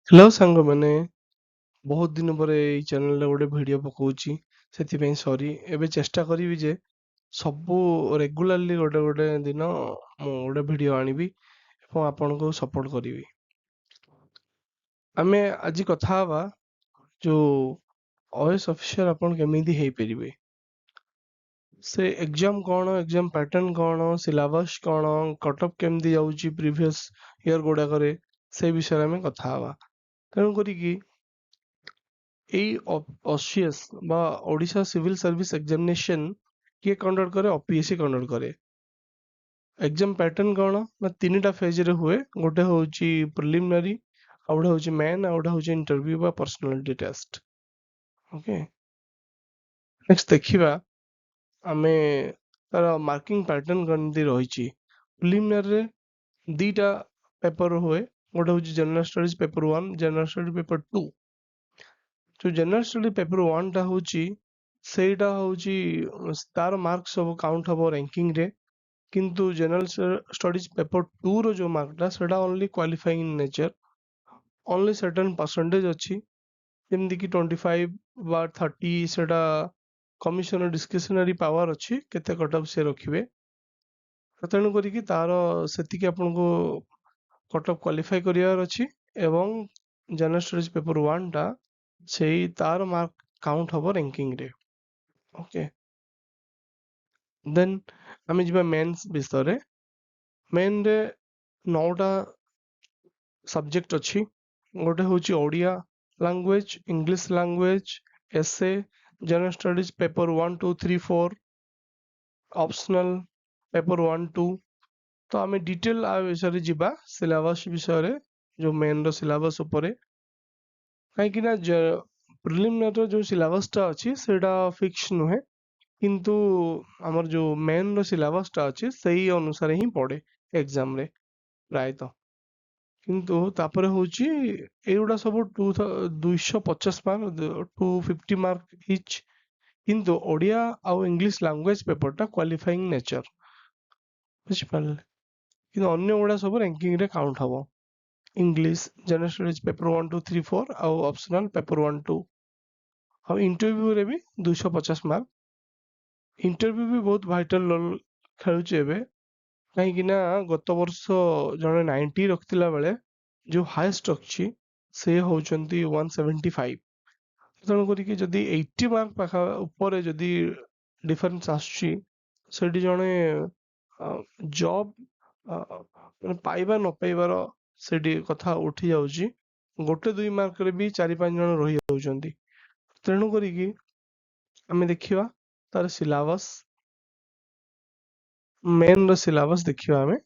Hello सांग मैंने बहुत दिन पर एई चैनल रे गोटे वीडियो पकाउची सेति सॉरी एबे चेष्टा करी जे सबू रेगुलरली गोटे गोटे दिन मु गोटे वीडियो आनिबी एवं आपन को सपोर्ट करी। आमे आज कथा हवा जो ओएस ऑफिसर आपन केमिति हेई परिबे से एग्जाम कौन एग्जाम पैटर्न कौन सिलेबस कौन कट ऑफ केमिति जाउची प्रीवियस ईयर गोडा करे से विषय में कथा हवा तेणु करी कि এই OCS বা ওড়িশা সিভিল সার্ভিস এক্সামিনেশন কিଏ କଣ୍ଡକ୍ଟ କରେ OPSC କଣ୍ଡକ୍ଟ କରେ। ଏକ୍ଜାମ ପ୍ୟାଟର୍ନ କ'ଣ ନା ତିନିଟା ଫେଜରେ ହୁଏ। ଗୋଟେ ହଉଛି ପ୍ରିଲିମିନାରୀ, ଆଉ ଗୋଟେ ହଉଛି ମେନ୍, ଆଉ ଗୋଟେ ହଉଛି ଇଣ୍ଟରଭ୍ୟୁ ବା ପର୍ସନାଲିଟି ଟେଷ୍ଟ। ଓକେ, ନେକ୍ସଟ ଦେଖିବା ଆମେ ତାର ମାର୍କିଂ ପ୍ୟାଟର୍ନ କେମିତି ରହିଛି। ପ୍ରିଲିମିନାରୀରେ ଦିଟା ପେପର ହୁଏ, ଗୋଟେ ହଉଛି general studies paper 1, general study paper 2। जो जनरल स्टडी पेपर 1 टा होची सेटा होची तार मार्क सब काउंट हबो रैंकिंग रे, किंतु जनरल स्टडीज पेपर 2 रो जो मार्क टा सेटा only qualifying in nature, only certain percentage अछि जेमति कि 25 बा 30 सेटा कमिशनर डिस्क्रिशनरी पावर अछि केते कट ऑफ से रखिबे। तेणु करी कि तार सेति कि आपन को कट ऑफ क्वालिफाई करियार अछि एवं जनरल स्टडीज पेपर 1 टा सेई तार मार्क काउंट हबो रैंकिंग रे। ओके, देन आमे जिबा मेंस विषय। मेन रे 9टा सब्जेक्ट अछि। गोटे होची Odia language, English language, essay, general studies paper 1 2 3 4, optional paper 1 2। तो आमे डिटेल आ विषय जिबा सिलेबस विषय जो मेन रो सिलेबस ऊपर कहीं ना प्रिलिमिनरी जो सिलेबस टा अछि सेटा फिक्स नुहे, किंतु हमर जो मेन रो सिलेबस टा अछि सही अनुसार ही पड़े एग्जाम रे प्रायतः। किंतु तापर होची एगुडा सब 250 मार्क 250 मार्क इच, किंतु ओडिया आउ इंग्लिश लैंग्वेज पेपर टा क्वालिफाइंग नेचर बुझि पाले, किंतु अन्य गुडा सब रैंकिंग रे काउंट हबो। इंग्लिश जनरल स्टडीज पेपर 1 2 3 4 आउ ऑप्शनल पेपर 1 2। अब इंटरव्यू रे भी 250 मार्क। इंटरव्यू भी बहुत वाइटल रोल खेलुचे एबे, कहीं ना गत वर्ष जने 90 रखतिला बेले जो हाईएस्ट रखछि से होचंती 175। तेणु करी कि जदी 80 मार्क पाखा ऊपर जदी डिफरेंस आछि सेठी जने जॉब पाइबा न पाइबार सेठी कथा उठी जाउछि। गोटे 2 मार्क रे भी 4-5 जन रहि जाउछंती। तेणु करी कि हमें देखिवा तार सिलेबस, मेन रो सिलेबस देखिवा हमें।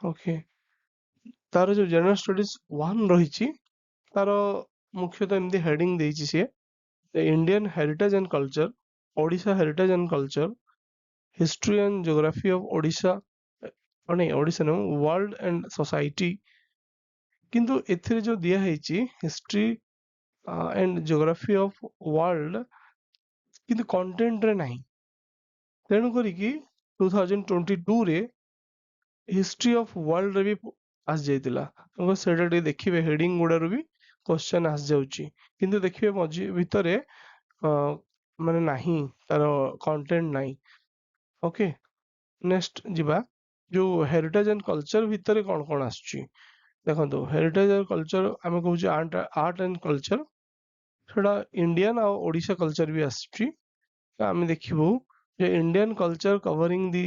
ओके, तार जो जनरल स्टडीज 1 रहिछि तार मुख्यतः एमदी हेडिंग देछि से Indian heritage and culture, Odisha heritage and culture, history and geography of Odisha, नहीं Odisha no world and society. किंतु एथिरे जो दिया हेछि history and geography of world किंतु कंटेंट रे नहीं। तेणु करी कि 2022 रे हिस्ट्री ऑफ वर्ल्ड रे भी आस जाइतिला, तो सेटा टे देखिबे हेडिंग गुडा रो भी क्वेश्चन आस जाउची, किंतु देखिबे मझी भितरे माने नहीं तार कंटेंट नहीं। ओके, नेक्स्ट जिबा जो हेरिटेज एंड कल्चर भितरे कोन कोन आसची देखंतु। हेरिटेज एंड कल्चर आमे कहूचे आर्ट एंड कल्चर, सेटा इंडियन आ ओडिशा कल्चर भी आसची। आमे देखिबो जे Indian culture covering the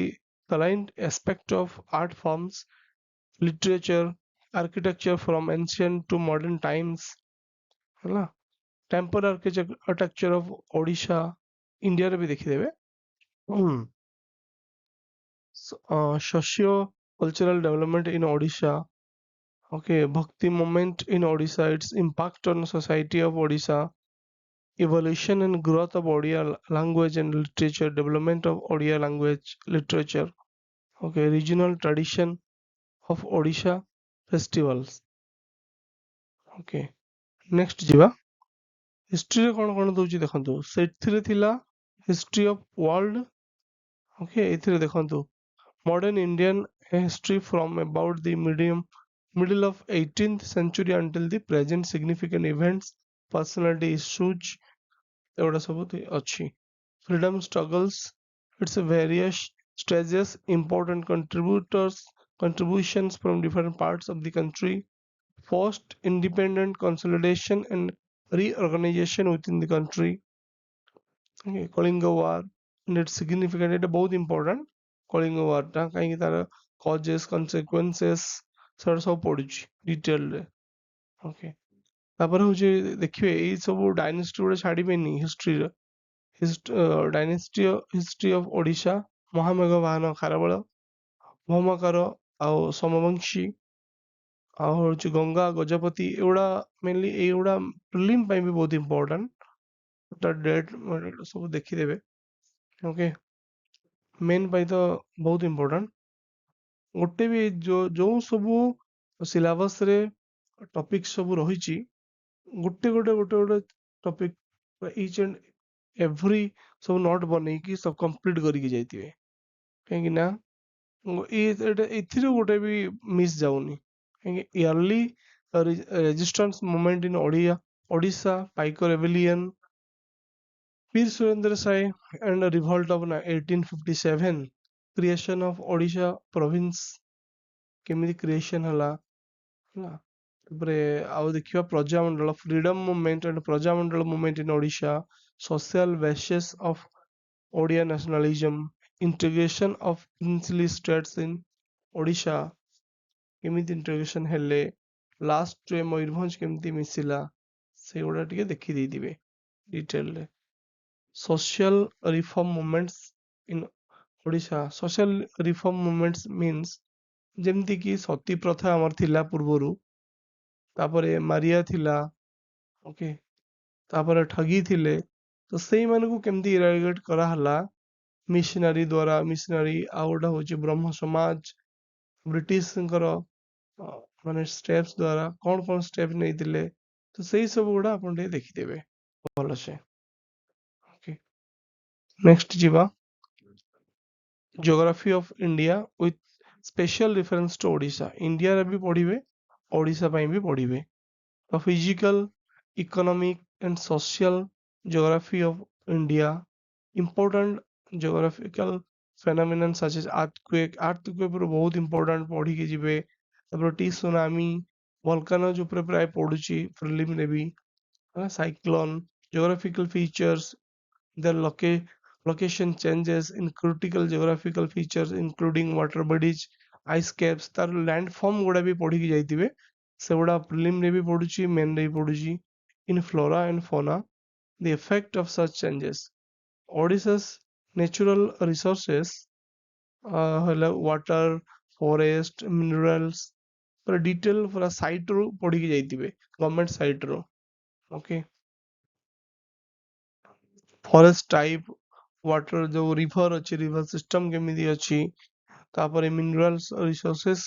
client aspect of art forms, literature, architecture from ancient to modern times, है temple architecture of Odisha India रे भी देखि देबे। Socio cultural development in Odisha. Okay, bhakti movement in Odisha, its impact on society of Odisha, evolution and growth of Odia language and literature, development of Odia language literature. Okay, regional tradition of Odisha festivals. Okay, next jiba history रे कोन कोन दोची देखंतु। सेथिरे थिला history of world। Okay, एथिरे देखंतु modern Indian history from about the medium middle of 18th century until the present significant events, personality issues एवढा सब अच्छी freedom struggles, its various stages, important contributions from different parts of the country, post independent consolidation and reorganization within the country, okay, Kalinga war and its significant এটা ବହୁତ important Kalinga war ଟା କାହିଁକି ତାର causes consequences ସେଟା ସବୁ ପଡୁଛି ଡିଟେଲରେ ଓକେ ତାପରେ ହଉଛି ଦେଖିବେ ଏଇ ସବୁ ଡାଇନେଷ୍ଟି ଗୁଡା ଛାଡିବେନି ହିଷ୍ଟ୍ରିର ହିଷ୍ଟ୍ରି ଅଫ ଓଡିଶା ମହାମେଘ ବାହନ ଖାରବେଳ ଭୌମକାର ଆଉ ସମବଂଶୀ ଆଉ ହଉଛି ଗଙ୍ଗା ଗଜପତି ଏଗୁଡା ମେନଲି ଏଇଗୁଡା ପ୍ରିଲିମ୍ ପାଇଁ ବି ବହୁତ ଇମ୍ପୋର୍ଟାଣ୍ଟ ତା ଡେଟ୍ ସବୁ ଦେଖିଦେବେ ଓକେ ମେନ୍ ପାଇଁ ତ ବହୁତ ଇମ୍ପୋର୍ଟାଣ୍ଟ ଗୋଟେ ବି ଯୋଉ ସବୁ ସିଲାବସ ରେ ଟପିକ ସବୁ ରହିଛି ଗୋଟେ ଟପିକ ଇଚ୍ ଆଣ୍ଡ ଏଭ୍ରି ସବୁ ନୋଟ୍ ବନେଇକି ସବୁ କମ୍ପ୍ଲିଟ କରିକି ଯାଇଥିବେ କାହିଁକି ନା ଏଥିରେ ଗୋଟେ ବି ମିସ୍ ଯାଉନି କାହିଁକି early resistance movement in Odisha Paika rebellion Bir Surendra Sai and revolt of 1857 creation of Odisha province କେମିତି କ୍ରିଏସନ ହେଲା ହେଲା ତାପରେ ଆଉ ଦେଖିବା Prajamandal freedom movement and Prajamandal movement in Odisha social basis of Odia nationalism integration of princely states in Odisha କେମିତି ଇଣ୍ଟିଗ୍ରେସନ ହେଲେ ଲାଷ୍ଟରେ ମୟୂରଭଞ୍ଜ କେମିତି ମିଶିଲା ସେଗୁଡା ଟିକେ ଦେଖି ଦେଇଥିବେ ଡିଟେଲରେ social reform movements in Odisha social reform movements means ଯେମିତି କି ସତୀ ପ୍ରଥା ଆମର ଥିଲା ପୂର୍ବରୁ ତାପରେ ମାରିଆ ଥିଲା ଓକେ ତାପରେ ଠଗି ଥିଲେ ତ ସେଇମାନଙ୍କୁ କେମିତି ଇରାଡିକେଟ କରାହେଲା ମିଶନାରୀ ଦ୍ଵାରା ମିଶନାରୀ ଆଉ ଗୋଟେ ହଉଛି ବ୍ରହ୍ମ ସମାଜ ବ୍ରିଟିଶଙ୍କର ମାନେ ଷ୍ଟେପ୍ସ ଦ୍ଵାରା କଣ ଷ୍ଟେପ ନେଇଥିଲେ ତ ସେଇ ସବୁ ଗୁଡା ଆପଣ ଟିକେ ଦେଖିଦେବେ ଭଲସେ ଓକେ ନେକ୍ସଟ ଯିବା geography of India with special reference to Odisha ଇଣ୍ଡିଆରେ ବି ପଢିବେ ଓଡ଼ିଶା ପାଇଁ ବି ପଢିବେ the physical economic and social geography of India important geographical phenomenon such as earthquake ଉପରେ ବହୁତ important ପଢିକି ଯିବେ ତାପରେ ଟି ସୁନାମି volcanoes ଉପରେ ପ୍ରାୟ ପଡୁଛି ପ୍ରିଲିମ୍ ରେ ବି cyclone geographical features their location changes in critical geographical features including water bodies ice caps ତାର ଲ୍ୟାଣ୍ଡ ଫର୍ମ ଗୁଡା ବି ପଢିକି ଯାଇଥିବେ ସେଗୁଡା ପ୍ରିଲିମ୍ ରେ ବି ପଡୁଛି ମେନ୍ ରେ ବି ପଡୁଛି in flora and fauna the effect of such changes Odisha's natural resources ହେଲା water forest minerals ପୁରା ଡିଟେଲ ପୁରା ସାଇଟ୍ ରୁ ପଢିକି ଯାଇଥିବେ ଗଭର୍ଣ୍ଣମେଣ୍ଟ ସାଇଟ୍ ରୁ ଓକେ ଫରେଷ୍ଟ ଟାଇପ ୱାଟର ଯୋଉ ରିଭର ଅଛି ରିଭର ସିଷ୍ଟମ କେମିତି ଅଛି ତାପରେ ମିନେରାଲ୍ସ ରିସୋର୍ସେସ୍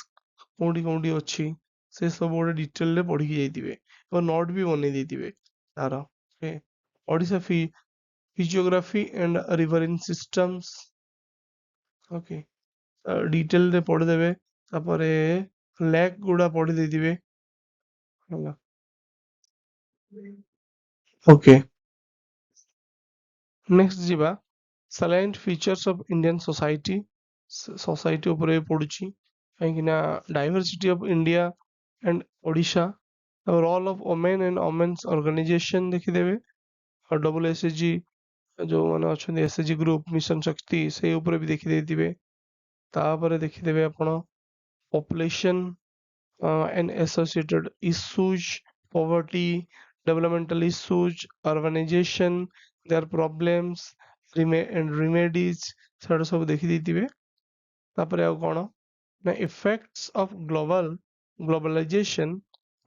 କୋଉଠି କୋଉଠି ଅଛି ସେ ସବୁ ଗୋଟେ ଡିଟେଲରେ ପଢିକି ଯାଇଥିବେ ଏବଂ ନୋଟ ବି ବନେଇ ଦେଇଥିବେ ତାର ଓଡ଼ିଶା ଫିଜିଓଗ୍ରାଫି ଆଣ୍ଡ ରିଭରିଂ ସିଷ୍ଟମ୍ସ ଓକେ ଡିଟେଲରେ ପଢିଦେବେ ତାପରେ ଲେକ୍ ଗୁଡା ପଢି ଦେଇଥିବେ ହେଲା ଓକେ ନେକ୍ସଟ ଯିବା salient features of Indian society society ଉପରେ ପଡୁଛି କାହିଁକି ନା diversity of India and Odisha role of women and women's organization ଦେଖିଦେବେ ଆଉ WSG ଯୋଉମାନେ ଅଛନ୍ତି SHG ଗ୍ରୁପ ମିଶନ ଶକ୍ତି ସେଇ ଉପରେ ବି ଦେଖିଦେଇଥିବେ ତାପରେ ଦେଖିଦେବେ ଆପଣ population and associated issues poverty developmental issues urbanization their problems and remedies ସେଟା ସବୁ ଦେଖିଦେଇଥିବେ ତାପରେ ଆଉ କଣ ନା effects of globalization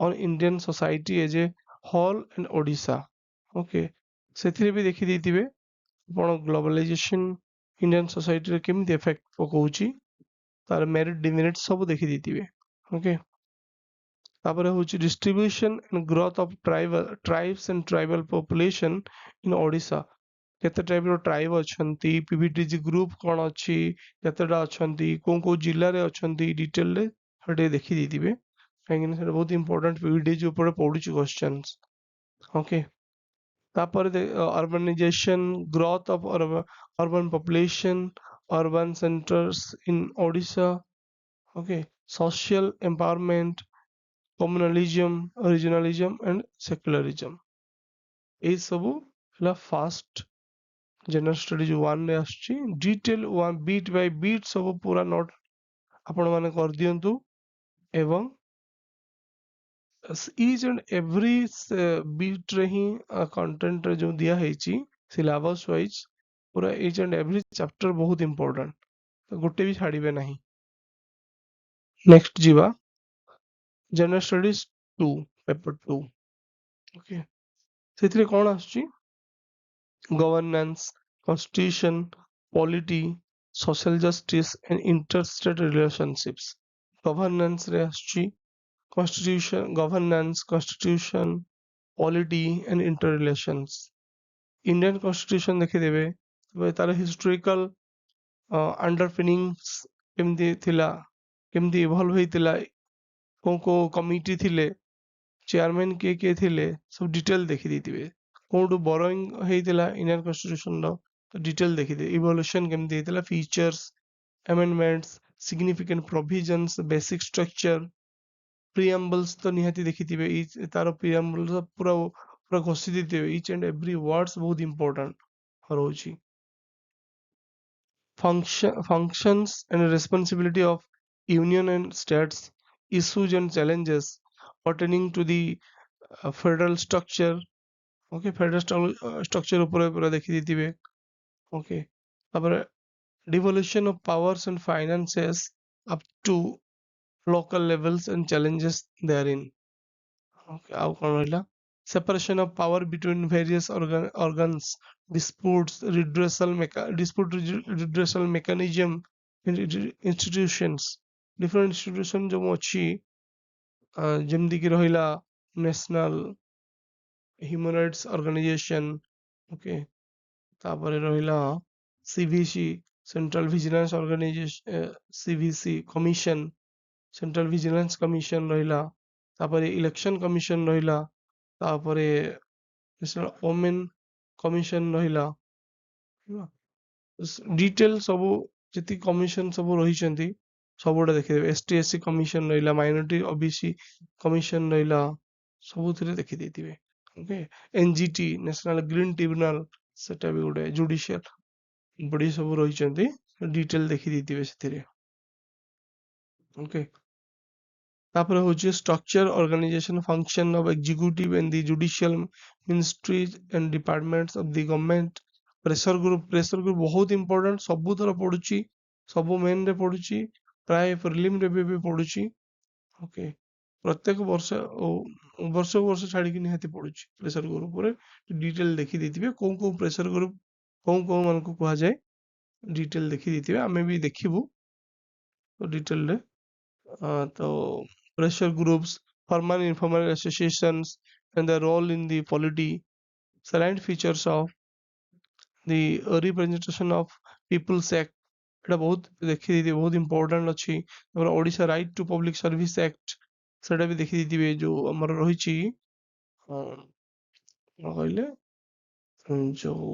on Indian society as a whole and Odisha okay ସେଥିରେ ବି ଦେଖିଦେଇଥିବେ ଆପଣ ଗ୍ଲୋବାଲାଇଜେସନ ଇଣ୍ଡିଆନ ସୋସାଇଟିରେ କେମିତି ଏଫେକ୍ଟ ପକଉଛି ତାର ମେରିଟ ଡିମେରିଟ ସବୁ ଦେଖିଦେଇଥିବେ ଓକେ ତାପରେ ହଉଛି distribution and growth of tribes and tribal population in Odisha କେତେ ଟାଇପ ର ଟ୍ରାଇବ ଅଛନ୍ତି PVTG ଗ୍ରୁପ କଣ ଅଛି କେତେଟା ଅଛନ୍ତି କୋଉ କୋଉ ଜିଲ୍ଲାରେ ଅଛନ୍ତି ଡିଟେଲରେ ଟିକେ ଦେଖିଦେଇଥିବେ କାହିଁକିନା ସେଇଟା ବହୁତ ଇମ୍ପୋର୍ଟାଣ୍ଟ PVDG ଉପରେ ପଡୁଛି କ୍ୱେଶ୍ଚନ୍ସ। ଓକେ, ତାପରେ urbanization, growth of urban population, urban centers in Odisha, okay, social empowerment, communalism, regionalism and secularism। ଏଇ ସବୁ ହେଲା ଫାଷ୍ଟ ଜେନରାଲ ଷ୍ଟଡିଜ 1 ରେ ଆସୁଛି। ଡିଟେଲ ବିଟ୍ ବାଇ ବିଟ୍ ସବୁ ପୁରା ନୋଟ୍ ଆପଣ ମାନେ କରିଦିଅନ୍ତୁ ଏବଂ each and every bit ରେ ହିଁ content ରେ ଯୋଉ ଦିଆ ହେଇଛି syllabus wise ପୁରା each and every chapter ବହୁତ important, ଗୋଟେ ବି ଛାଡ଼ିବେ ନାହିଁ। ନେକ୍ସଟ ଯିବା ଜେନରାଲ ଷ୍ଟଡିଜ 2 ପେପର 2। ଓକେ, ସେଥିରେ କଣ ଆସୁଛି? Governance, constitution, polity, social justice and interstate relationships। Governance ରେ ଆସୁଛି constitution, governance, constitution, polity and interrelations। Indian constitution ଦେଖିଦେବେ, ତାର ହିଷ୍ଟୋରିକାଲ अंडरपिनिंग्स କେମିତି ଥିଲା, କେମିତି ଇଭଲ୍ଭ ହେଇଥିଲା, କୋଉ କୋଉ କମିଟି ଥିଲେ, ଚେୟାରମ୍ୟାନ କିଏ କିଏ ଥିଲେ, ସବୁ ଡିଟେଲ ଦେଖିଦେଇଥିବେ। କୋଉଠୁ ବରୋଇଂ ହେଇଥିଲା ଇଣ୍ଡିଆନ କନଷ୍ଟିଟ୍ୟୁସନ ର ଡିଟେଲ ଦେଖିଦେବେ। ଇଭଲ୍ୟୁସନ କେମିତି ହେଇଥିଲା, features, amendments, significant provisions, basic structure, preambles ତ ନିହାତି ଦେଖିଥିବେ। ତାର preambles ପୁରା ପୁରା ଘୋଷି ଦେଇଥିବେ। each and every words ବହୁତ important ରହୁଛି। functions and responsibility of union and states, issues and challenges pertaining to the federal structure। Okay, federal structure ऊपर पूरा देखी देथिबे। ओके, तापर devolution of powers and finances up to local levels and challenges therein। Okay, आउ कोन रहला? separation of power between various organs, dispute redressal mechanism institutions। different institution जो अछि जेमती कि रहिला national human rights organisation. Okay, तापर रहिला CVC, central vigilance organisation, CVC commission, central vigilance commission रहिला। तापर इलेक्शन कमीशन रहिला। तापर नेशनल वुमेन कमीशन रहिला। डिटेल सब जति कमीशन सब रहिसंती सबुटा देखिदेबे। एसटी एससी कमीशन रहिला, माइनॉरिटी ओबीसी कमीशन रहिला, सबुथिरे देखि देथिबे। Okay, NGT national green tribunal सेटा भी गोटे जुडिशियल बडी सब रहिसंती, डिटेल देखि देथिबे सेथिरे। ओके, तापर होची structure, organisation, function of executive and the judicial ministries and departments of the government. Pressure group बहुत इंपोर्टेंट, सबु थर पडुची, सबु मेन रे पडुची, प्राय प्रिलिम रे भी पडुची। ओके, प्रत्येक वर्ष छाड़ी की निहाती पडुची प्रेशर ग्रुप रे। डिटेल देखि देथिबे कोन कोन प्रेशर ग्रुप कोन कोन मन को कहा जाए, डिटेल देखि देथिबे। आमे भी देखिबु तो डिटेल रे। तो pressure groups, formal informal associations and the role in the polity, salient features of the representation of people's act। এটা ବହୁତ ଦେଖି ଦେଇଥିବେ, ବହୁତ important ଅଛି। ତାପରେ Odisha right to public service act ସେଟା ବି ଦେଖି ଦେଇଥିବେ, ଯୋଉ ଆମର ରହିଛି କଣ କହିଲେ ଯୋଉ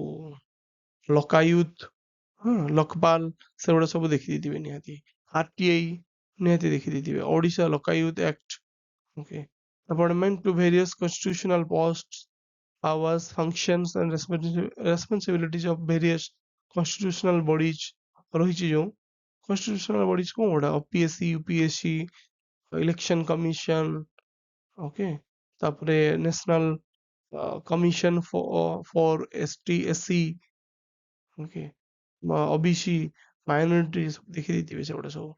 ଲୋକାୟୁତ, ଲୋକପାଲ, ସେଗୁଡା ସବୁ ଦେଖି ଦେଇଥିବେ ନିହାତି। आरटीआई निहाती देखी देथिबे। Odisha Lokayukta act. Okay, appointment to various constitutional posts, powers, functions and responsibilities of various constitutional bodies रहिछि जो constitutional bodies को ओडा OPSC UPSC election commission। Okay, तापरे national commission for ST SC. Okay, OBC minorities देखि देथिबे सेगुडा सब।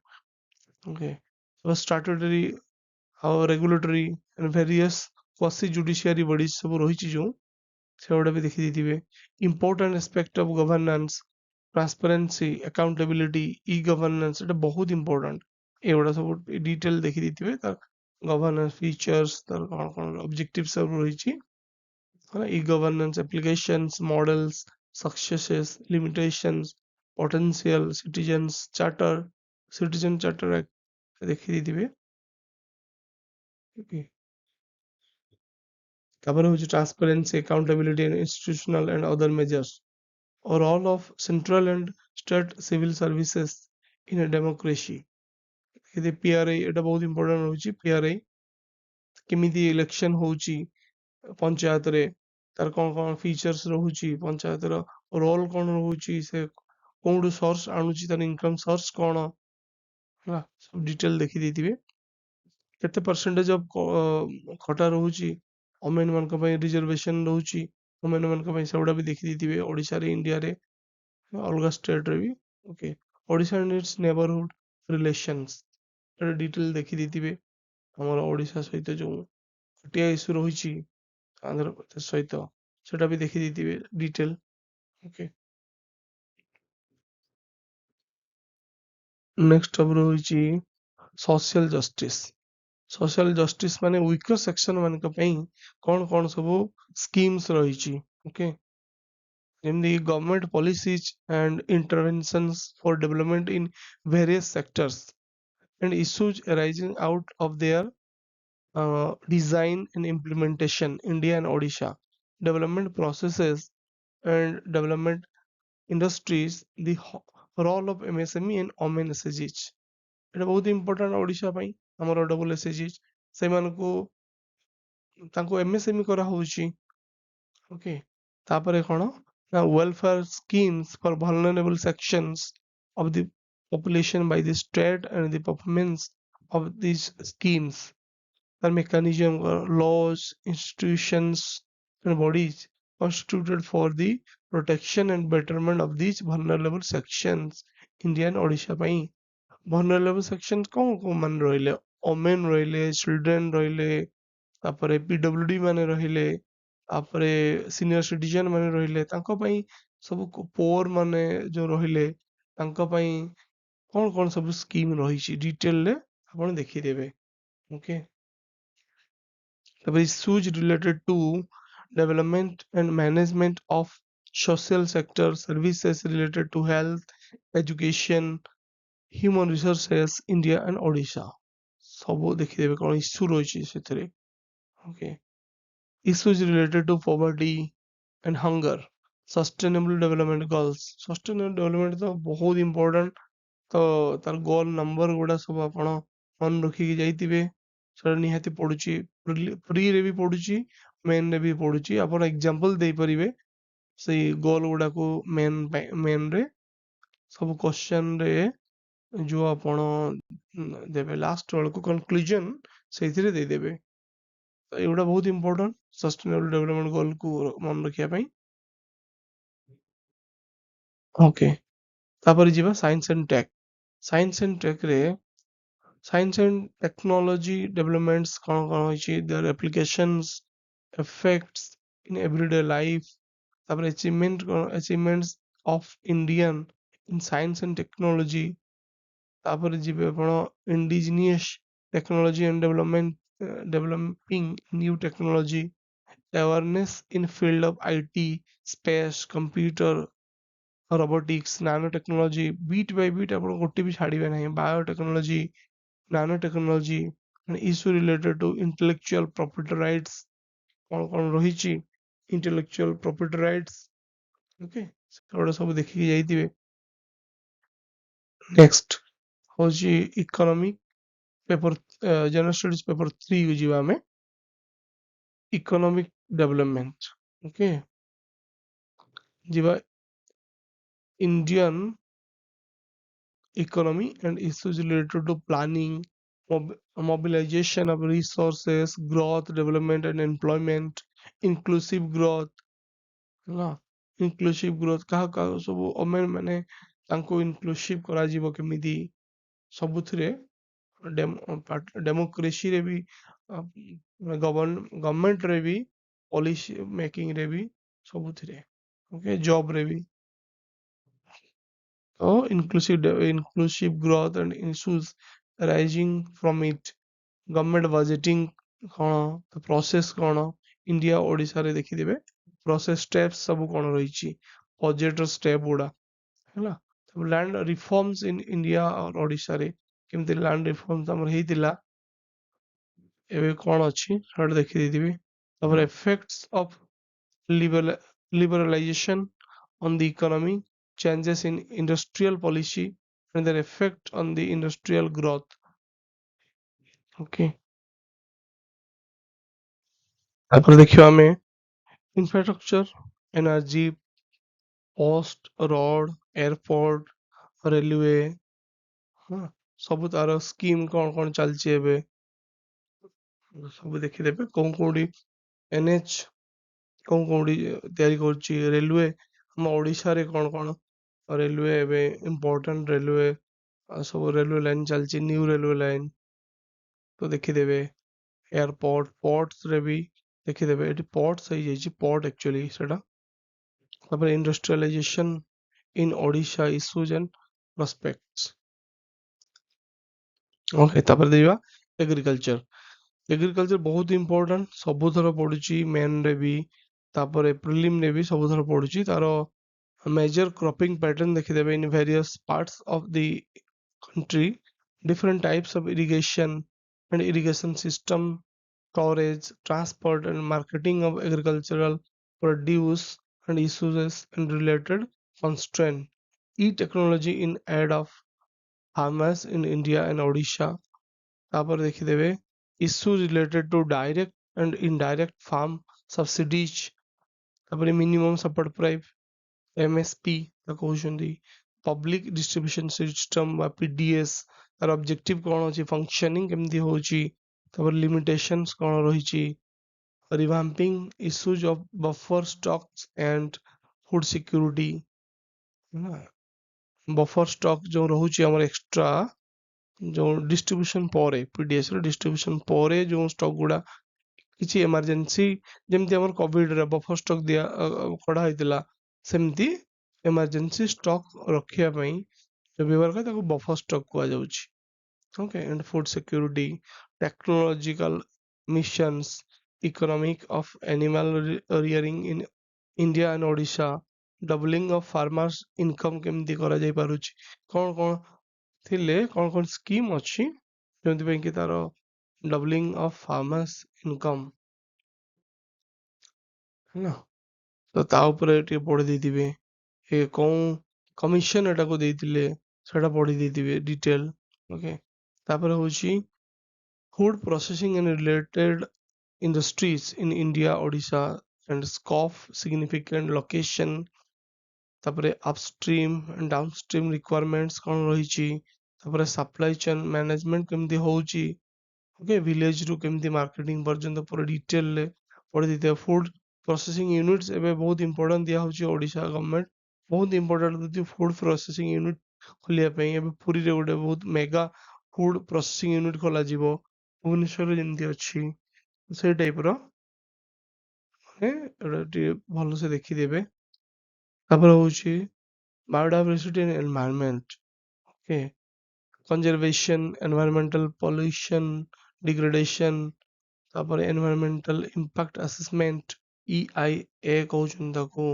ओके, so statutory और regulatory and various quasi judiciary bodies सब रहिछि जो सेगुडा भी देखि देथिबे। important aspect of governance, transparency, accountability, e-governance एटा बहुत important। एगुडा सब डिटेल देखि देथिबे। तार गवर्नेंस फीचर्स, तार कोन कोन ऑब्जेक्टिव सब रहिछि, e-governance applications, models, successes, limitations, potential, citizen charter act देखि देथिबे। Okay. ତାପରେ ହଉଛି transparency, accountability and institutional and other measures, or role of central and state civil services in a democracy। ଯଦି PRI ଏଟା ବହୁତ important ରହୁଛି। PRI କେମିତି election ହଉଛି ପଞ୍ଚାୟତରେ, ତାର କଣ କଣ ଫିଚର୍ସ ରହୁଛି, ପଞ୍ଚାୟତର ରୋଲ କଣ ରହୁଛି, ସେ କୋଉଠୁ ସୋର୍ସ ଆଣୁଛି, ତାର ଇନକମ୍ ସୋର୍ସ କଣ, ହେଲା ସବୁ ଡିଟେଲ ଦେଖି ଦେଇଥିବେ। କେତେ ପରସେଣ୍ଟେଜ ଅଫ ଖଟା ରହୁଛି ଓମେନ ମାନଙ୍କ ପାଇଁ, ରିଜର୍ଭେସନ ରହୁଛି ଓମେନ ମାନଙ୍କ ପାଇଁ, ସେଗୁଡା ବି ଦେଖି ଦେଇଥିବେ। ଓଡିଶାରେ, ଇଣ୍ଡିଆରେ, ଅଲଗା ଷ୍ଟେଟରେ ବି। Okay, Odisha and its neighbourhood relations, ଏଟା ଡିଟେଲ ଦେଖି ଦେଇଥିବେ। ଆମର ଓଡିଶା ସହିତ ଯୋଉ ଖଟିଆ ଇସ୍ୟୁ ରହିଛି ଆନ୍ଧ୍ରପ୍ରଦେଶ ସହିତ, ସେଟା ବି ଦେଖି ଦେଇଥିବେ ଡିଟେଲ। ଓକେ, ନେକ୍ସଟ ଅପ ରହୁଛି ସୋସିଆଲ ଜଷ୍ଟିସ। ସୋସିଆଲ ଜଷ୍ଟିସ ମାନେ ୱିକର ସେକ୍ସନ ମାନଙ୍କ ପାଇଁ କଣ କଣ ସବୁ ସ୍କିମ୍ସ ରହିଛି। ଓକେ, ଯେମିତି government policies and interventions for development in various sectors and issues arising out of their design and implementation, India and Odisha, development processes and development industries, the role of MSME and women SHGs। এটা ବହୁତ important Odisha ପାଇଁ। ଆମର double SHGs ସେମାନଙ୍କୁ ତାଙ୍କୁ MSME କରାହଉଛି। Okay, ତାପରେ କଣ ନା welfare schemes for vulnerable sections of the population by the state and the performance of these schemes, the mechanism, laws, institutions and bodies constituted for the protection and betterment of these vulnerable sections, Indian Odisha ପାଇଁ। vulnerable sections କଣ କଣ ମାନେ ରହିଲେ, women ରହିଲେ, children ରହିଲେ, ତାପରେ PWD ମାନେ ରହିଲେ, ତାପରେ ସିନିୟର ସିଟିଜେନ ମାନେ ରହିଲେ, ତାଙ୍କ ପାଇଁ ସବୁ ପୋର ମାନେ ଯୋଉ ରହିଲେ, ତାଙ୍କ ପାଇଁ କଣ କଣ ସବୁ ସ୍କିମ୍ ରହିଛି ଡିଟେଲରେ ଆପଣ ଦେଖିଦେବେ। ଓକେ, ତାପରେ issues related to development and management of social sector services related to health, education, human resources, India and Odisha, ସବୁ ଦେଖିଦେବେ କଣ ଇସ୍ୟୁ ରହିଛି ସେଥିରେ। Okay, issues related to poverty and hunger, sustainable development goals। sustainable development ତ ବହୁତ important, ତ ତାର ଗୋଲ number ଗୁଡା ସବୁ ଆପଣ ମନେ ରଖିକି ଯାଇଥିବେ। ସେଟା ନିହାତି ପଡୁଛି, ପ୍ରିରେ ବି ପଡୁଛି, ମେନରେ ବି ପଡୁଛି। ଆପଣ ଏକ୍ସାମ୍ପଲ ଦେଇପାରିବେ ସେଇ ଗୋଲ ଗୁଡାକୁ ମେନରେ ସବୁ କ୍ୱେଶ୍ଚନରେ, ଯୋଉ ଆପଣ ଦେବେ ଲାଷ୍ଟ ବେଳକୁ କନକ୍ଲୁଜନ ସେଇଥିରେ ଦେଇଦେବେ। ତ ଏଗୁଡା ବହୁତ ଇମ୍ପୋର୍ଟାଣ୍ଟ ସଷ୍ଟେନେବଲ ଡେଭଲପମେଣ୍ଟ ଗୋଲକୁ ମନେ ରଖିବା ପାଇଁ। ଓକେ, ତାପରେ ଯିବା science and tech. Science and ଟେକରେ ସାଇନ୍ସ ଆଣ୍ଡ ଟେକ୍ନୋଲୋଜି ଡେଭଲପମେଣ୍ଟସ୍ କଣ କଣ ହେଇଛି, their applications, effects in everyday life, ତାପରେ achievements of Indian in science and technology, ତାପରେ ଯିବେ ଆପଣ indigenous technology and developing new technology, awareness in field of IT, space, computer, robotics, nanotechnology, bit by bit ଆପଣ ଗୋଟେ ବି ଛାଡ଼ିବେ ନାହିଁ, biotechnology, nanotechnology, and issue related to intellectual property rights, କଣ କଣ ରହିଛି intellectual property rights। ଓକେ, ସେଗୁଡ଼ା ସବୁ ଦେଖିକି ଯାଇଥିବେ। ନେକ୍ସଟ ହଉଛି economic paper, general studies paper 3 को ଯିବା ଆମେ। Economic development. ଓକେ, ଯିବା Indian economy and issues related to planning, mobilization of resources, growth, development and employment, inclusive growth, ହେଲା inclusive growth କାହା କାହା ସବୁ ଓମେନ ମାନେ ତାଙ୍କୁ ଇନକ୍ଲୁସିଭ କରାଯିବ କେମିତି, ସବୁଥିରେ ଡେମୋକ୍ରେସିରେ ବି, ଗଭର୍ଣ୍ଣମେଣ୍ଟରେ ବି, ପଲିସି ମେକିଂରେ ବି, ସବୁଥିରେ। Okay, ଜବରେ B. So inclusive growth and issues arising from it, government budgeting କଣ, ତ process କଣ, ଇଣ୍ଡିଆ ଓଡିଶାରେ ଦେଖିଦେବେ process steps ସବୁ କଣ ରହିଛି, budget ର step ଗୁଡା, ହେଲା। land reforms in India or ଓଡିଶାରେ କେମିତି land reforms ଆମର ହେଇଥିଲା, ଏବେ କଣ ଅଛି ସେଟା ଦେଖିଦେଇଥିବି। ତାପରେ effects of liberalization on the economy, changes in industrial policy and their effect on the industrial growth. Okay, ତାପରେ ଦେଖିବା ଆମେ infrastructure, energy, post, road, airport, railway, ହଁ ସବୁ ତାର ସ୍କିମ୍ କଣ କଣ ଚାଲିଛି ଏବେ ସବୁ ଦେଖିଦେବେ। କୋଉଠି NH କୋଉଠି ତିଆରି କରୁଛି, ରେଲୱେ ଆମ ଓଡିଶାରେ କଣ କଣ ରେଲୱେ ଏବେ ଇମ୍ପୋର୍ଟାଣ୍ଟ ରେଲୱେ ସବୁ ରେଲୱେ ଲାଇନ ଚାଲିଛି, ନ୍ୟୁ ରେଲୱେ ଲାଇନ ତ ଦେଖିଦେବେ। ଏୟାରପୋର୍ଟ, ପୋର୍ଟସ ରେ ବି ଦେଖିଦେବେ, ଏଠି ପୋର୍ଟସ ହେଇଯାଇଛି ପୋର୍ଟ ଆକ୍ଚୁଆଲି ସେଟା। ତାପରେ industrialisation in Odisha issues and prospects. Okay, ତାପରେ ଦେଖିବା ଏଗ୍ରିକଲଚର ବହୁତ ଇମ୍ପୋର୍ଟାଣ୍ଟ, ସବୁଥର ପଡୁଛି ମେନ୍ ରେ ବି, ତାପରେ ପ୍ରିଲିମ ରେ ବି ସବୁଥର ପଡୁଛି। ତାର major cropping pattern ଦେଖିଦେବେ in various parts of the country, different types of irrigation and irrigation system, storage, transport and marketing of agricultural produce and issues and related constraint, e-technology in aid of farmers in India and Odisha। ତାପରେ ଦେଖିଦେବେ issue related to direct and indirect farm subsidies, ତାପରେ minimum support price MSP ତାକୁ କହୁଛନ୍ତି, public distribution system ବା PDS ତାର objective କଣ ଅଛି, functioning କେମିତି ହଉଛି, ତାପରେ ଲିମିଟେସନ୍ସ କଣ ରହିଛି, revamping issues of buffer stocks and food security, buffer stock ଯୋଉ ରହୁଛି ଆମର ଏକ୍ସଟ୍ରା, ଯୋଉ ଡିଷ୍ଟ୍ରିବ୍ୟୁସନ ପରେ PDS ର ଡିଷ୍ଟ୍ରିବ୍ୟୁସନ ପରେ ଯୋଉ ଷ୍ଟକ୍ ଗୁଡା କିଛି ଏମର୍ଜେନ୍ସି, ଯେମିତି ଆମର କୋଭିଡ ରେ ବଫର ଷ୍ଟକ୍ କଢା ହେଇଥିଲା, ସେମିତି ଏମର୍ଜେନ୍ସି ଷ୍ଟକ୍ ରଖିବା ପାଇଁ ଯୋଉ ବ୍ୟବହାର କରେ ତାକୁ ବଫର ଷ୍ଟକ୍ କୁହାଯାଉଛି। Okay, and food security, technological missions, economic of animal rearing in India and Odisha, doubling of farmers income କେମିତି କରାଯାଇ ପାରୁଛି, କଣ କଣ ଥିଲେ କଣ କଣ ସ୍କିମ୍ ଅଛି ଯେଉଁଥିପାଇଁ କି ତାର ଡବଲିଂ ଅଫ ଫାର୍ମର୍ସ ଇନକମ୍ ହେଲା। ତ ତା ଉପରେ ଟିକେ ପଢି ଦେଇଥିବେ, ଏ କୋଉ କମିଶନ ଏଟାକୁ ଦେଇଥିଲେ ସେଟା ପଢି ଦେଇଥିବେ ଡିଟେଲ। ଓକେ, ତାପରେ ହଉଛି food processing and related industries in India, Odisha and scope, significant location, ତାପରେ upstream and downstream requirements କଣ ରହିଛି, ତାପରେ supply chain management କେମିତି ହଉଛି, ଓକେ, ଭିଲେଜ ରୁ କେମିତି ମାର୍କେଟିଂ ପର୍ଯ୍ୟନ୍ତ ପୁରା ଡିଟେଲରେ ପଢିଦେଇଥିବ। ଫୁଡ ପ୍ରୋସେସିଂ ୟୁନିଟ୍ସ ଏବେ ବହୁତ ଇମ୍ପୋର୍ଟାଣ୍ଟ ଦିଆ ହଉଛି, ଓଡିଶା ଗଭର୍ଣ୍ଣମେଣ୍ଟ ବହୁତ ଇମ୍ପୋର୍ଟାଣ୍ଟ ଦଉଛି ଫୁଡ ପ୍ରୋସେସିଂ ୟୁନିଟ୍ ଖୋଲିବା ପାଇଁ। ଏବେ ପୁରୀରେ ଗୋଟେ ବହୁତ ମେଗା ଫୁଡ ପ୍ରୋସେସିଂ ୟୁନିଟ୍ ଖୋଲାଯିବ, ଭୁବନେଶ୍ୱରରେ ଯେମିତି ଅଛି ସେଇ ଟାଇପର, ଏଟା ଟିକେ ଭଲସେ ଦେଖିଦେବେ। ତାପରେ ହଉଛି biodiversity and environment, okay, conservation, environmental pollution, degradation, ତାପରେ environmental impact assessment, EIA କହୁଛନ୍ତି ତାକୁ,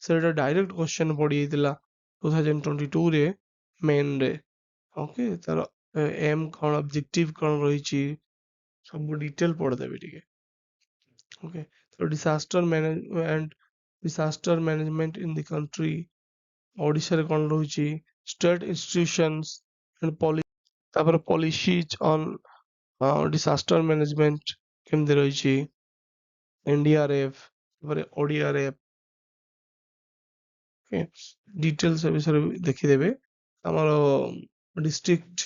ସେଟା ଡାଇରେକ୍ଟ କ୍ୱେଶ୍ଚନ ପଡିଯାଇଥିଲା 2022 ରେ ମେନ୍ ରେ। ଓକେ, ତାର ଏମ୍ କଣ, ଅବଜେକ୍ଟିଭ କଣ ରହିଛି, ସବୁ ଡିଟେଲ ପଢିଦେବେ ଟିକେ। ଓକେ, ତ disaster management in the country, ଓଡିଶାରେ କଣ ରହୁଛି, ଷ୍ଟେଟ୍ ଇନଷ୍ଟିଟ୍ୟୁସନ୍ସ and ତାପରେ policies on disaster management କେମିତି ରହିଛି, NDRF, ତାପରେ ODRF, ଡିଟେଲ୍ସ ବିଷୟରେ ଦେଖିଦେବେ। ଆମର ଡିଷ୍ଟ୍ରିକ୍ଟ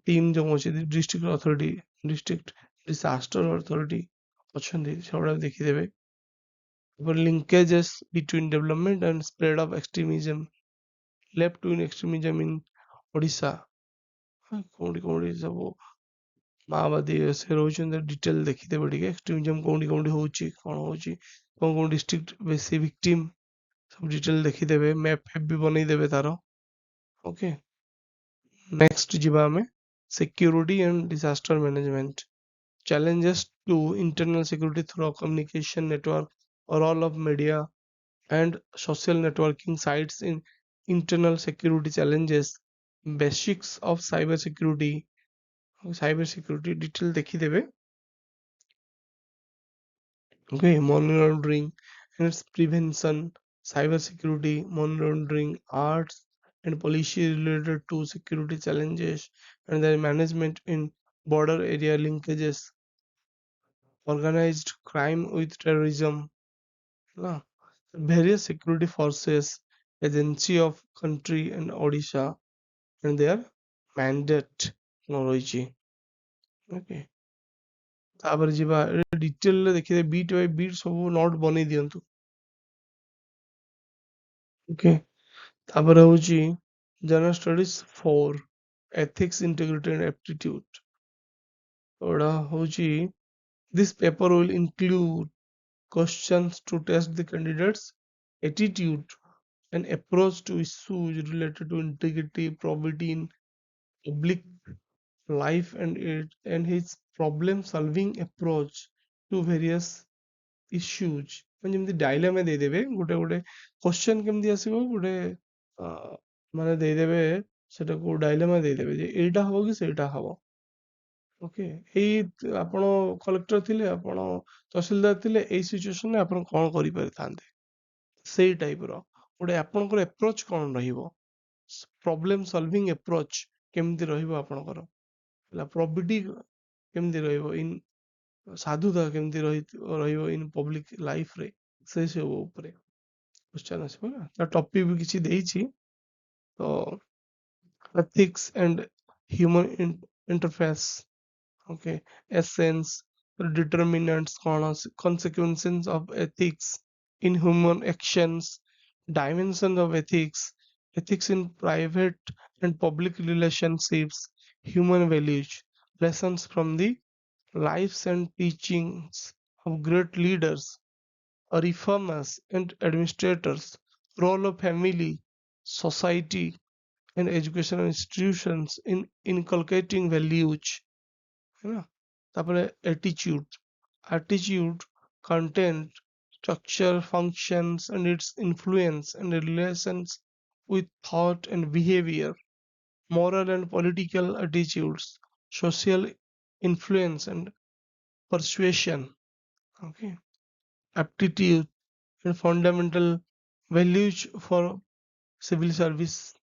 ଟିମ୍ ଯୋଉ ଅଛି, district authority, district disaster authority ଅଛନ୍ତି, ସେଗୁଡା ଦେଖିଦେବେ। ତାପରେ linkages between development and spread of extremism, left wing extremism in Odisha, କୋଉଠି କୋଉଠି ସବୁ ମାଓବାଦୀ ସେ ରହୁଛନ୍ତି, ଡିଟେଲ ଦେଖିଦେବେ ଟିକେ। ଏକ୍ସଟ୍ରିମିଜମ କୋଉଠି କୋଉଠି ହଉଛି, କଣ ହଉଛି, କୋଉ କୋଉ ଡିଷ୍ଟ୍ରିକ୍ଟ ବେଶୀ ଭିକ୍ଟିମ, ସବୁ ଡିଟେଲ ଦେଖିଦେବେ, ମ୍ୟାପ ଫ୍ୟାପ ବି ବନେଇଦେବେ ତାର। ଓକେ, ନେକ୍ସଟ ଯିବା ଆମେ security and disaster management, challenges to internal security through communication network, role of media and social networking sites in internal security challenges, basics of cyber security, cyber security detail देखिदेवे okay money laundering and its prevention, cyber security, money laundering, arts and policy related to security challenges and their management in border area linkages, organized crime with terrorism, na? Various security forces, agency of country and Odisha and their mandate ରହିଛି okay ତାପରେ ଯିବା ଡିଟେଲରେ ଦେଖିବେ bit by beet ସବୁ note ବନେଇ ଦିଅନ୍ତୁ okay ତାପରେ ହଉଛି General Studies 4 Ethics, Integrity and Aptitude ଏଗୁଡ଼ା ହଉଛି this paper will include questions to test the candidates attitude and approach to issues related to integrity probity in public life and his problem solving approach to various issues ମାନେ ଯେମିତି ଡାଇଲେମା ଦେଇଦେବେ ଗୋଟେ ଗୋଟେ question କେମିତି ଆସିବ ଗୋଟେ ମାନେ ଦେଇଦେବେ ସେଟାକୁ ଡାଇଲେମା ଦେଇଦେବେ ଯେ ଏଇଟା ହବ କି ସେଇଟା ହବ ଓକେ ଏଇ ଆପଣ କଲେକ୍ଟର ଥିଲେ ଆପଣ ତହସିଲଦାର ଥିଲେ ଏଇ ସିଚୁଏସନରେ ଆପଣ କଣ କରିପାରିଥାନ୍ତେ ସେଇ ଟାଇପର ଗୋଟେ ଆପଣଙ୍କର ଆପ୍ରୋଚ କଣ ରହିବ ପ୍ରୋବ୍ଲେମ ସଲଭିଂ ଆପ୍ରୋଚ କେମିତି ରହିବ ଆପଣଙ୍କର ହେଲା ପ୍ରୋବିଟି କେମିତି ରହିବ ଇନ୍ ସାଧୁତା କେମିତି ରହିବ ଇନ୍ ପବ୍ଲିକ ଲାଇଫରେ ସେ ସବୁ ଉପରେ क्वेश्चन ଆସିବ ନା ତା ଟପିକ ବି କିଛି ଦେଇଛି ତ ethics and human interface okay essence determinants କଣ consequences of ethics in human actions dimensions of ethics ethics in private and public relationships human values lessons from the lives and teachings of great leaders reformers and administrators, role of family, society, and educational institutions in inculcating values. है ना तापरे attitude content structure functions and its influence and relations with thought and behavior moral and political attitudes social influence and persuasion okay aptitude and fundamental values for civil service,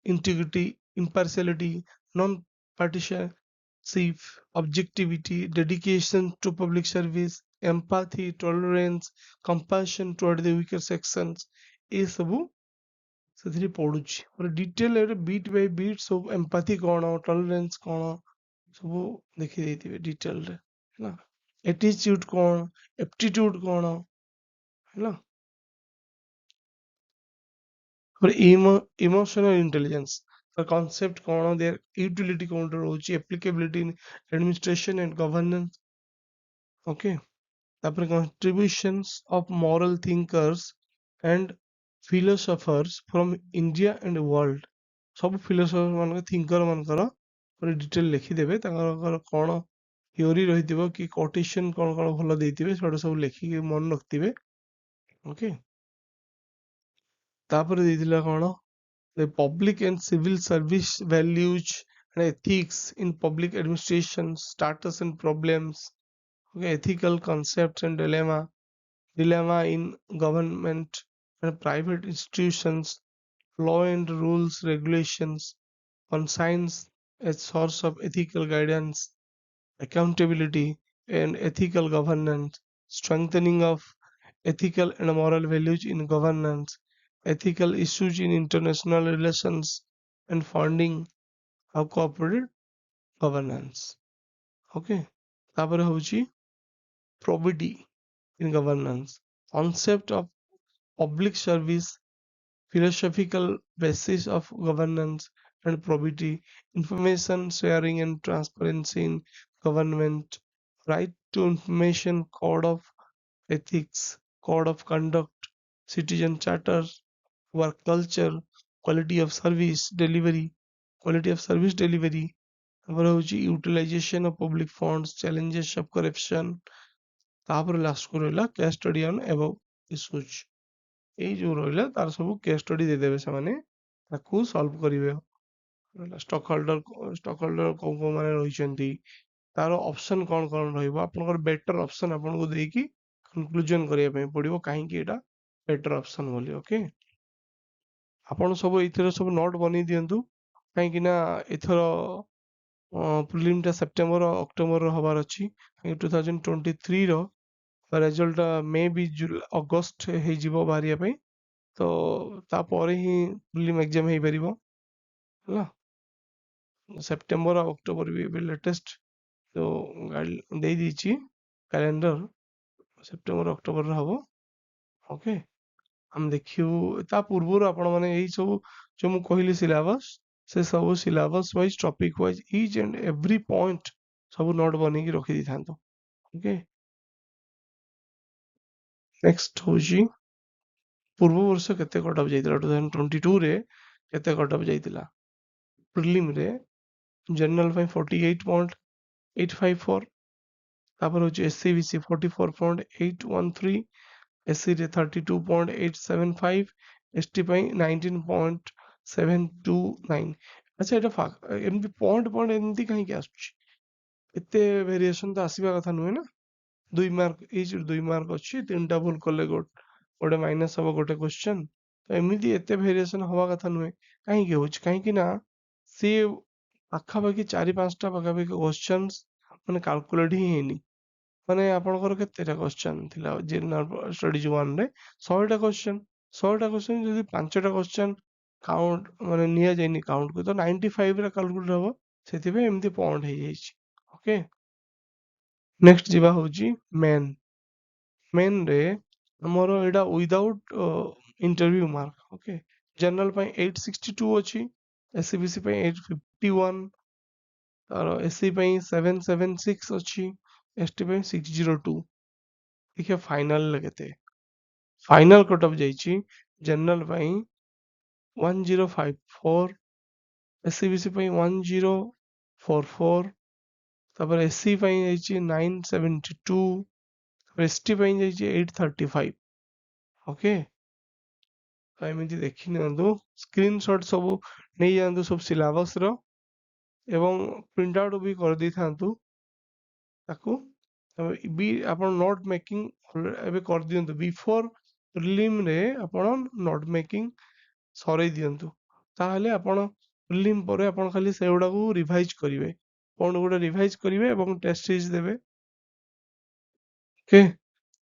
integrity, impartiality, non-partisanship, objectivity, dedication to public service, empathy, tolerance, compassion toward the weaker sections. ये ସବୁ ସେଥିରେ ପଡୁଛି ପୁରା detail bit by beet ସବୁ ଏମ୍ପାଥି କଣ tolerance କଣ ସବୁ ଦେଖି ଦେଇଥିବେ ଡିଟେଲରେ ହେଲା ଏଟିଚ୍ୟୁଡ କଣ ଏପ୍ଟିଟ୍ୟୁଡ କଣ ହେଲା emotional intelligence the concept କଣ their utility କଣ ରହୁଛି applicability in administration and governance okay ତାପରେ contributions of moral thinkers and philosophers from India and world ସବୁ philosopher ମାନଙ୍କର thinker ମାନଙ୍କର ଗୋଟେ ଡିଟେଲ ଲେଖିଦେବେ ତାଙ୍କର କଣ theory ରହିଥିବ କି quotation କଣ କଣ ଭଲ ଦେଇଥିବେ ସେଗୁଡ଼ା ସବୁ ଲେଖିକି ମନେ ରଖିଥିବେ ଓକେ ତାପରେ ଦେଇଥିଲା କଣ the public and civil service values and ethics in public administration, status and problems, okay, ethical concepts and dilemma in government and private institutions, law and rules, regulations, conscience as source of ethical guidance, accountability and ethical governance, strengthening of ethical and moral values in governance, ethical issues in international relations, and funding of corporate governance. Okay. ତାପରେ ହଉଛି probity in governance, concept of public service, philosophical basis of governance and probity, information sharing and transparency in government, right to information, code of ethics, code of conduct, citizen charters, work culture, quality of service delivery, ତାପରେ ହଉଛି utilization of public funds, challenges of corruption, ତାପରେ ଲାଷ୍ଟକୁ ରହିଲା case study on above issues। ଏଇ ଯୋଉ ରହିଲା ତାର ସବୁ case study ଦେଇଦେବେ ସେମାନେ ତାକୁ solve କରିବେ। ଷ୍ଟକ୍ ହୋଲ୍ଡର କୋଉ ମାନେ ରହିଛନ୍ତି, ତାର ଅପସନ୍ କଣ ରହିବ, ଆପଣଙ୍କର ବେଟର ଅପସନ୍ ଆପଣଙ୍କୁ ଦେଇକି କନକ୍ଲୁଜନ କରିବା ପାଇଁ ପଡିବ କାହିଁକି ଏଇଟା ବେଟର ଅପସନ୍ ବୋଲି। ଓକେ, ଆପଣ ସବୁ ଏଇଥିର ସବୁ ନୋଟ୍ ବନେଇ ଦିଅନ୍ତୁ କାହିଁକି ନା ଏଥର ପ୍ରିଲିମ୍ ଟା ସେପ୍ଟେମ୍ବର ଅକ୍ଟୋବର ହବାର ଅଛି। 2023 ର ରେଜଲ୍ଟ ମେ ବି ଅଗଷ୍ଟ ହେଇଯିବ ବାହାରିବା ପାଇଁ, ତ ତାପରେ ହିଁ ପ୍ରିଲିମ୍ ଏକ୍ଜାମ ହେଇପାରିବ ହେଲା। ସେପ୍ଟେମ୍ବର ଆଉ ଅକ୍ଟୋବର ବି ଏବେ ଲେଟେଷ୍ଟ ଯୋଉ ଦେଇ ଦେଇଛି କ୍ୟାଲେଣ୍ଡର, ସେପ୍ଟେମ୍ବର ଅକ୍ଟୋବରରେ ହବ। ଓକେ, ଆମେ ଦେଖିବୁ ତା ପୂର୍ବରୁ ଆପଣ ମାନେ ଏଇ ସବୁ ଯୋଉ ମୁଁ କହିଲି ସିଲାବସ୍, ସେ ସବୁ syllabus wise topic wise each and every point ସବୁ ନୋଟ୍ ବନେଇକି ରଖିଦେଇଥାନ୍ତୁ। ଓକେ, ନେକ୍ସଟ ହଉଛି ପୂର୍ବ ବର୍ଷ କେତେ କଟ୍ ଅଫ୍ ଯାଇଥିଲା, 2022 ରେ କେତେ କଟ୍ ଅଫ୍ ଯାଇଥିଲା। ପ୍ରିଲିମ୍ ରେ ଜେନେରାଲ ପାଇଁ 48.854, ତାପରେ ହଉଛି ଏସସି ବିସି 44.813, एससी रे 32.875, एसटी ପାଇଁ 19.729। अच्छा ଏଟା ଏମିତି ପଏଣ୍ଟ ଏମିତି କାହିଁକି ଆସୁଛି, ଏତେ ଭେରିଏସନ ତ ଆସିବା କଥା ନୁହେଁ ନା। 2 ମାର୍କ ଏଇ 2 ମାର୍କ ଅଛି, 3ଟା ଭୁଲ କଲେ ଗୋଟେ ମାଇନସ ହବ ଗୋଟେ କ୍ୱେଶ୍ଚନ, ତ ଏମିତି ଏତେ ଭେରିଏସନ ହବା କଥା ନୁହେଁ। କାହିଁକି ହଉଛି, କାହିଁକି ନା ସିଏ ପାଖାପାଖି 4-5ଟା ପାଖାପାଖି କ୍ୱେଶ୍ଚନ ମାନେ କାଲକୁଲେଟ ହିଁ ହେଇନି। ମାନେ ଆପଣଙ୍କର କେତେଟା କ୍ୱେଶ୍ଚନ ଥିଲା ଜେନେରାଲ ଷ୍ଟଡିଜ 1 ରେ, 100ଟା କ୍ୱେଶ୍ଚନ ଯଦି 5ଟା କ୍ୱେଶ୍ଚନ କାଉଣ୍ଟ ମାନେ ନିଆଯାଇନି କାଉଣ୍ଟକୁ, ତ 95 ରେ କାଲକୁଲେଟ ହବ, ସେଥିପାଇଁ ଏମିତି ପଏଣ୍ଟ ହେଇଯାଇଛି। ଓକେ, ନେକ୍ସଟ ଯିବା ହଉଛି ମେନ୍ ରେ ଆମର ଏଇଟା without interview mark. Okay, general ପାଇଁ 862 ଅଛି, ଏସସିବିସି ପାଇଁ 851, ତାର ଏସସି ପାଇଁ 776 ଅଛି, एसटी ପାଇଁ 602। देखिए फाइनल केते, फाइनल कट ऑफ जाइछि जनरल ପାଇଁ 1054, एससीबीसी ପାଇଁ 1044, तापर एससी ପାଇଁ जाइछि 972, एसटी ପାଇଁ जाइछि 835। ओके, तो एमिति देखि नियंतु, स्क्रीनशॉट सब नहीं जानतु सब सिलेबस रो, एवं प्रिंट आउट भी कर दी थांतु ताकू भी आपण नोट मेकिंग एबे कर दियंतु बिफोर प्रिलिम रे, आपण नोट मेकिंग सरै दियंतु, ताहले आपण प्रिलिम परे आपण खाली सेउडा को रिवाइज करिवे, कोन गुडा रिवाइज करिवे एवं टेस्ट सीरीज देबे। Okay,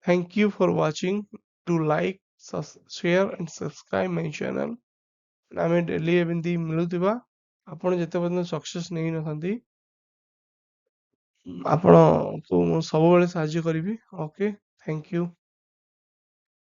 thank you for watching, to like share and subscribe my channel. आमे डेली एमती मिलुतिबा, आपण जेते पर्यंत सक्सेस नहीं नथांती आपको ମୁଁ ସବୁବେଳେ ସାହାଯ୍ୟ କରିବି। Okay, thank you.